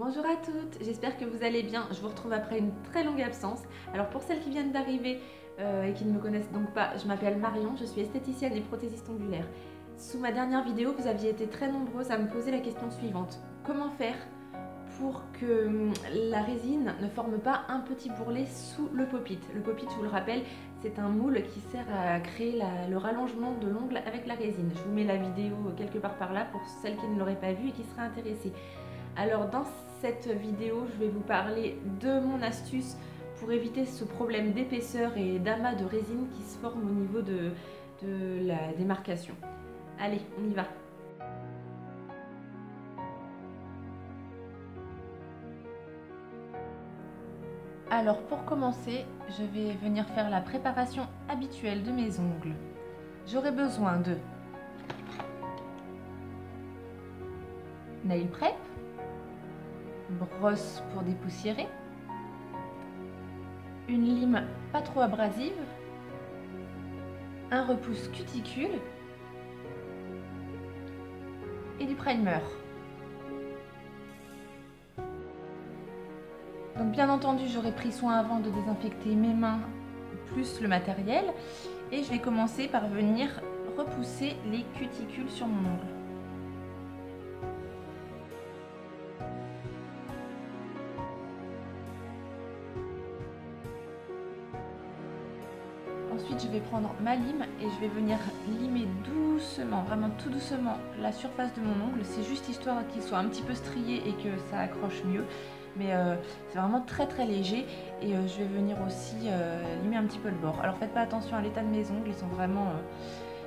Bonjour à toutes, j'espère que vous allez bien. Je vous retrouve après une très longue absence. Alors pour celles qui viennent d'arriver et qui ne me connaissent donc pas, je m'appelle Marion, je suis esthéticienne et prothésiste ongulaire. Sous ma dernière vidéo, vous aviez été très nombreuses à me poser la question suivante. Comment faire pour que la résine ne forme pas un petit bourrelet sous le pop-it? Le pop-it, je vous le rappelle, c'est un moule qui sert à créer le rallongement de l'ongle avec la résine. Je vous mets la vidéo quelque part par là pour celles qui ne l'auraient pas vue et qui seraient intéressées. Alors dans cette vidéo, je vais vous parler de mon astuce pour éviter ce problème d'épaisseur et d'amas de résine qui se forme au niveau de la démarcation. Allez, on y va. Alors pour commencer, je vais venir faire la préparation habituelle de mes ongles. J'aurai besoin de nail prep, brosse pour dépoussiérer, une lime pas trop abrasive, un repousse cuticule et du primer. Donc bien entendu, j'aurais pris soin avant de désinfecter mes mains plus le matériel et je vais commencer par venir repousser les cuticules sur mon ongle. Ensuite, je vais prendre ma lime et je vais venir limer doucement, vraiment tout doucement, la surface de mon ongle. C'est juste histoire qu'il soit un petit peu strié et que ça accroche mieux. Mais c'est vraiment très léger. Et je vais venir aussi limer un petit peu le bord. Alors faites pas attention à l'état de mes ongles, ils sont vraiment...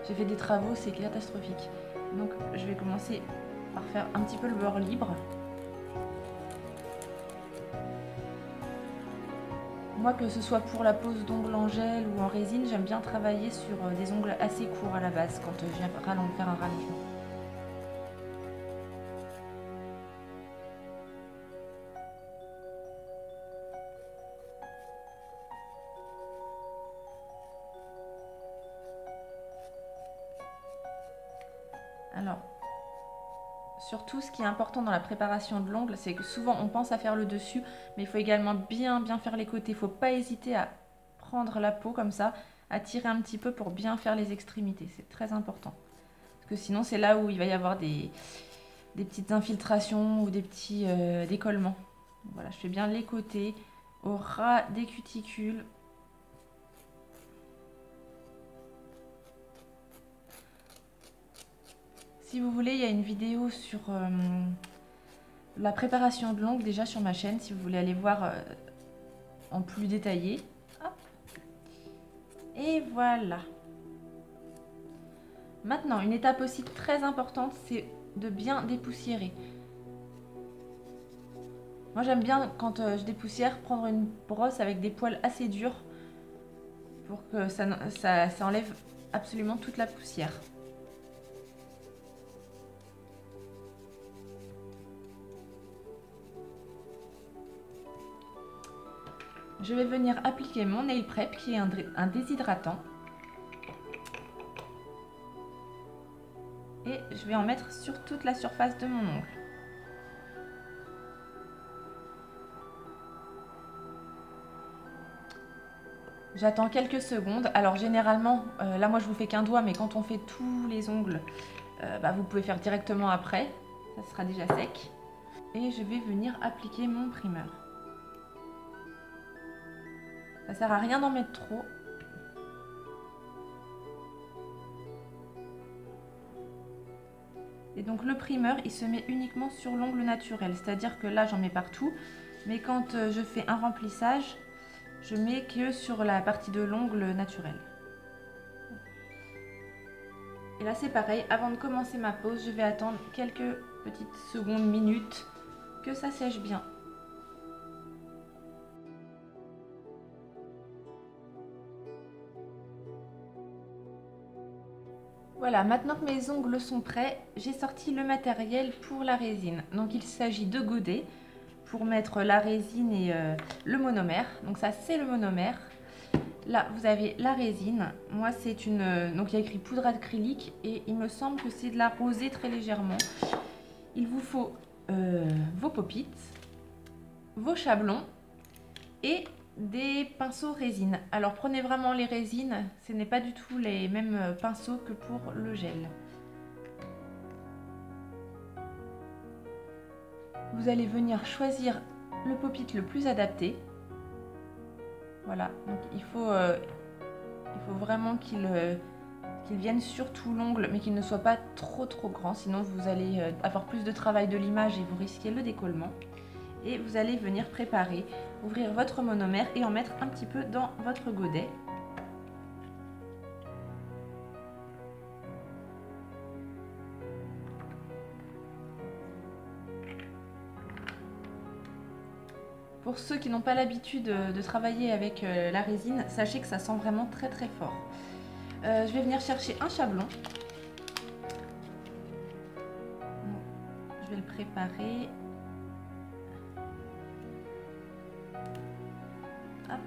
j'ai fait des travaux, c'est catastrophique. Donc je vais commencer par faire un petit peu le bord libre. Moi, que ce soit pour la pose d'ongles en gel ou en résine, j'aime bien travailler sur des ongles assez courts à la base quand je viens faire un rallongement. Alors, surtout ce qui est important dans la préparation de l'ongle, c'est que souvent on pense à faire le dessus, mais il faut également bien faire les côtés. Il ne faut pas hésiter à prendre la peau comme ça, à tirer un petit peu pour bien faire les extrémités. C'est très important. Parce que sinon c'est là où il va y avoir des petites infiltrations ou des petits décollements. Voilà, je fais bien les côtés, au ras des cuticules. Si vous voulez, il y a une vidéo sur la préparation de l'ongle déjà sur ma chaîne, si vous voulez aller voir en plus détaillé. Hop. Et voilà. Maintenant, une étape aussi très importante, c'est de bien dépoussiérer. Moi, j'aime bien, quand je dépoussière, prendre une brosse avec des poils assez durs pour que ça enlève absolument toute la poussière. Je vais venir appliquer mon nail prep qui est un déshydratant. Et je vais en mettre sur toute la surface de mon ongle. J'attends quelques secondes. Alors généralement, là moi je vous fais qu'un doigt, mais quand on fait tous les ongles, vous pouvez faire directement après. Ça sera déjà sec. Et je vais venir appliquer mon primer. Ça sert à rien d'en mettre trop. Et donc le primer, il se met uniquement sur l'ongle naturel. C'est-à-dire que là, j'en mets partout. Mais quand je fais un remplissage, je mets que sur la partie de l'ongle naturel. Et là, c'est pareil. Avant de commencer ma pose, je vais attendre quelques petites secondes, minutes, que ça sèche bien. Voilà, maintenant que mes ongles sont prêts, j'ai sorti le matériel pour la résine. Donc il s'agit de godets pour mettre la résine et le monomère. Donc ça, c'est le monomère. Là, vous avez la résine. Moi, c'est une... donc il y a écrit poudre acrylique et il me semble que c'est de la rosée très légèrement. Il vous faut vos pop-it. vos chablons et des pinceaux résine. Alors prenez vraiment les résines, ce n'est pas du tout les mêmes pinceaux que pour le gel. Vous allez venir choisir le pop-it le plus adapté. Voilà, donc il faut vraiment qu'il vienne sur tout l'ongle, mais qu'il ne soit pas trop grand, sinon vous allez avoir plus de travail de l'image et vous risquez le décollement. Et vous allez venir préparer, ouvrir votre monomère et en mettre un petit peu dans votre godet. Pour ceux qui n'ont pas l'habitude de travailler avec la résine, sachez que ça sent vraiment très fort. Je vais venir chercher un chablon. Je vais le préparer. Hop.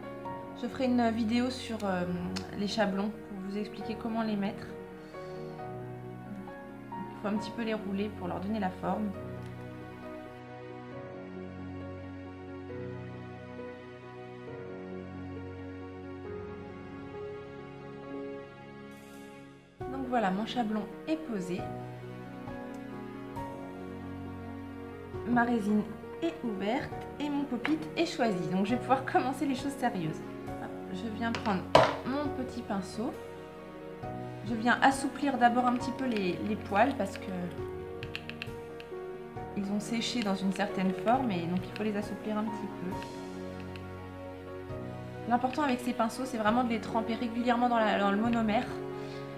Je ferai une vidéo sur les chablons pour vous expliquer comment les mettre. Il faut un petit peu les rouler pour leur donner la forme. Donc voilà, mon chablon est posé. Ma résine est ouverte et mon pop-it est choisi. Donc je vais pouvoir commencer les choses sérieuses. Je viens prendre mon petit pinceau. Je viens assouplir d'abord un petit peu les poils parce que ils ont séché dans une certaine forme et donc il faut les assouplir un petit peu. L'important avec ces pinceaux, c'est vraiment de les tremper régulièrement dans le monomère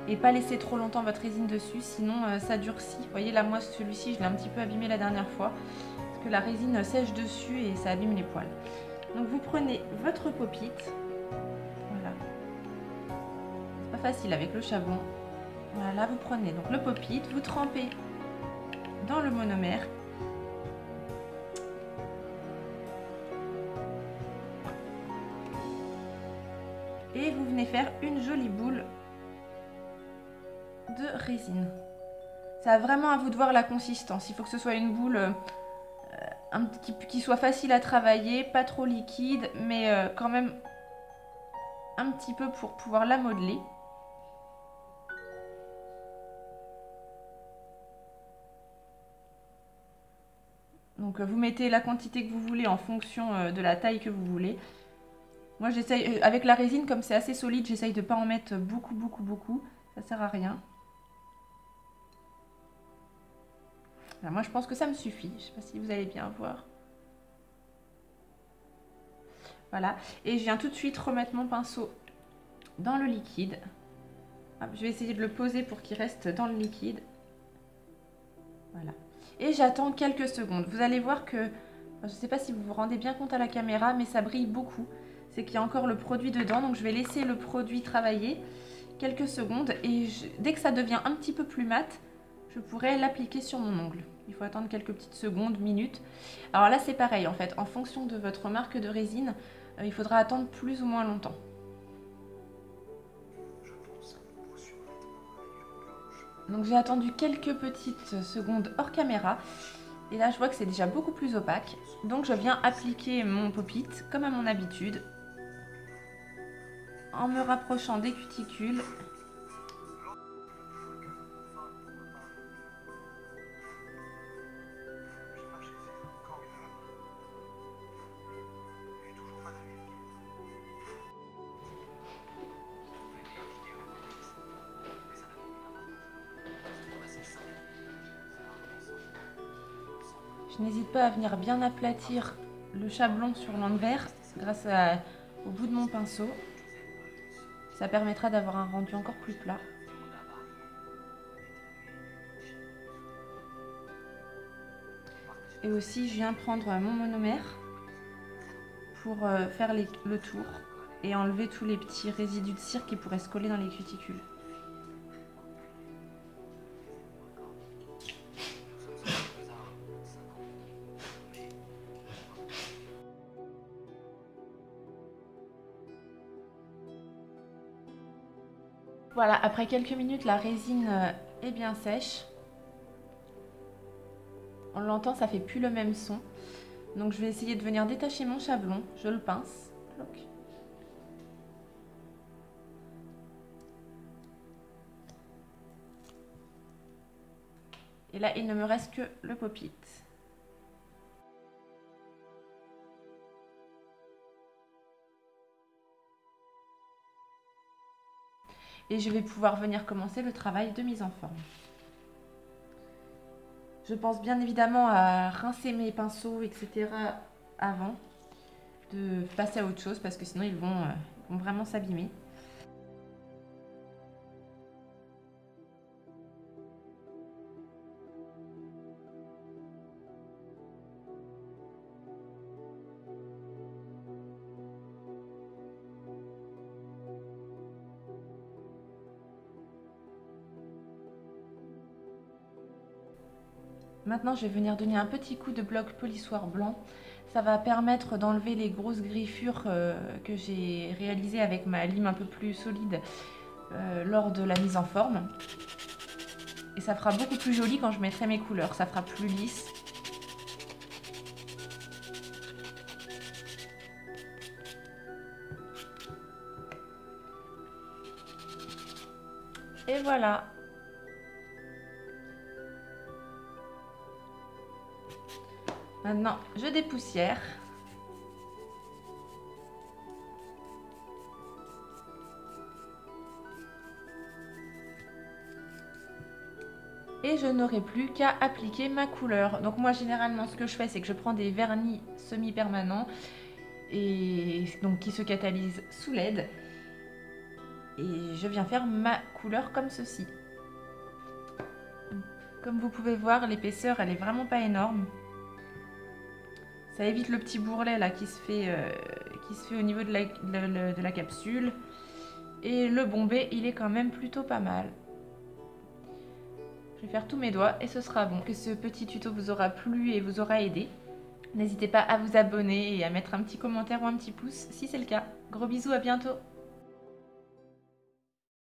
et pas laisser trop longtemps votre résine dessus, sinon ça durcit. Vous voyez là, moi celui-ci, je l'ai un petit peu abîmé la dernière fois parce que la résine sèche dessus et ça abîme les poils. Donc vous prenez votre pop-it. Voilà. C'est pas facile avec le chablon. Voilà, vous prenez donc le pop-it, vous trempez dans le monomère. Et vous venez faire une jolie boule de résine. Ça va vraiment à vous de voir la consistance. Il faut que ce soit une boule qui soit facile à travailler, pas trop liquide, mais quand même un petit peu pour pouvoir la modeler. Donc vous mettez la quantité que vous voulez en fonction de la taille que vous voulez. Moi j'essaye, avec la résine, comme c'est assez solide, j'essaye de ne pas en mettre beaucoup. Ça sert à rien. Alors moi je pense que ça me suffit. Je ne sais pas si vous allez bien voir. Voilà. Et je viens tout de suite remettre mon pinceau dans le liquide. Hop, je vais essayer de le poser pour qu'il reste dans le liquide. Voilà. Et j'attends quelques secondes. Vous allez voir que, je ne sais pas si vous vous rendez bien compte à la caméra, mais ça brille beaucoup. C'est qu'il y a encore le produit dedans. Donc je vais laisser le produit travailler quelques secondes. Et dès que ça devient un petit peu plus mat, je pourrais l'appliquer sur mon ongle. Il faut attendre quelques petites secondes, minutes. Alors là c'est pareil en fait. En fonction de votre marque de résine, il faudra attendre plus ou moins longtemps. Donc j'ai attendu quelques petites secondes hors caméra. Et là je vois que c'est déjà beaucoup plus opaque. Donc je viens appliquer mon pop-it comme à mon habitude. En me rapprochant des cuticules. Je n'hésite pas à venir bien aplatir le chablon sur l'envers grâce au bout de mon pinceau. Ça permettra d'avoir un rendu encore plus plat. Et aussi, je viens prendre mon monomère pour faire le tour et enlever tous les petits résidus de cire qui pourraient se coller dans les cuticules. Voilà, après quelques minutes, la résine est bien sèche. On l'entend, ça fait plus le même son. Donc je vais essayer de venir détacher mon chablon. Je le pince. Ploc. Et là, il ne me reste que le pop-it. Et je vais pouvoir venir commencer le travail de mise en forme. Je pense bien évidemment à rincer mes pinceaux, etc. avant de passer à autre chose parce que sinon ils vont vraiment s'abîmer. Maintenant, je vais venir donner un petit coup de bloc polissoir blanc. Ça va permettre d'enlever les grosses griffures que j'ai réalisées avec ma lime un peu plus solide lors de la mise en forme. Et ça fera beaucoup plus joli quand je mettrai mes couleurs. Ça fera plus lisse. Et voilà. Maintenant, je dépoussière. Et je n'aurai plus qu'à appliquer ma couleur. Donc moi, généralement, ce que je fais, c'est que je prends des vernis semi-permanents et donc qui se catalysent sous LED. Et je viens faire ma couleur comme ceci. Comme vous pouvez voir, l'épaisseur, elle est vraiment pas énorme. Ça évite le petit bourrelet là qui se fait au niveau de la capsule. Et le bombé, il est quand même plutôt pas mal. Je vais faire tous mes doigts et ce sera bon. Que ce petit tuto vous aura plu et vous aura aidé. N'hésitez pas à vous abonner et à mettre un petit commentaire ou un petit pouce si c'est le cas. Gros bisous, à bientôt!